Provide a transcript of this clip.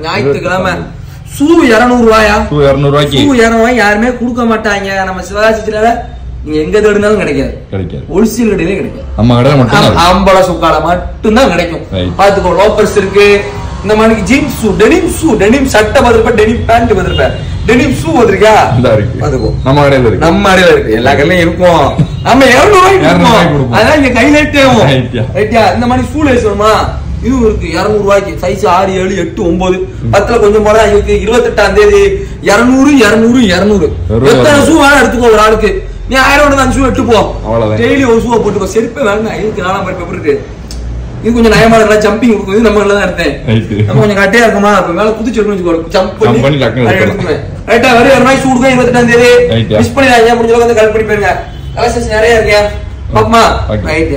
ஞாயிற்றுக்கிழமை ஷூ 200 ரூபாயா? யாருமே கொடுக்க மாட்டாங்க. நம்ம சிவகாசில நீங்க எங்க தேடினாலும் கிடைக்காது. ஹோல்சேல் கடையிலே கிடைக்காது. அம்பள சுக்கால மட்டும்தான் கிடைக்கும். பாத்துக்கோ, லோப்பர்ஸ் இருக்கு. இந்த மாதிரி ஜீன்ஸ் ஷூ, டெனிம் சட்டை பதிருப்ப, டெனிம் பேண்ட் பதிருப்ப, டெனிம் ஷூ வந்திருக்கா? பாத்துக்கோ, நம்ம கடையில இருக்கு. எல்லா கடையிலும் இருக்கும். நம்ம 200 ரூபாய்க்கு கொடுப்போம். அதான் இங்க கையிலேட்டே ரைட்டியா. இந்த மாதிரி ஷூ லேஸ் வேணுமா? இதுவும் இருக்கு 200 ரூபாய்க்கு. சைஸ் 6, 7, 8, 9, 10ல கொஞ்சம் போல இருக்கு. 28ஆம் தேதி 200 எத்தனை ஷூ வேணா எடுத்துக்கோ ஒரு ஆளுக்கு. நீ 1000 தான் ஷூ எடுத்து போ. டெய்லி ஒரு ஷூவை போட்டுக்கோ. செருப்பே வேணா. இதுக்கு 4 பேப்பர் இருக்கு. இது கொஞ்சம் நயமா இருக்கா? ஜம்பிங் இருக்கும். இது நம்ம தான் எடுத்தேன். நம்ம கொஞ்சம் கட்டையா இருக்குமா? அப்ப மேல குதிச்சிடணும் வச்சுக்கோ. ஜம்ப் பண்ணி எடுத்துக்குவேன். ரைட்டா, வெறும் 2 ரூபாய்க்கு ஷூ கொடுக்க. 28ஆம் தேதி மிஸ் பண்ணிடாதீங்க. முடிஞ்ச அளவுக்கு கலெக்ட் பண்ணி போயிருங்க. கலெக்ஷன்ஸ் நிறைய இருக்கேன். பாப்பமா ரைட்.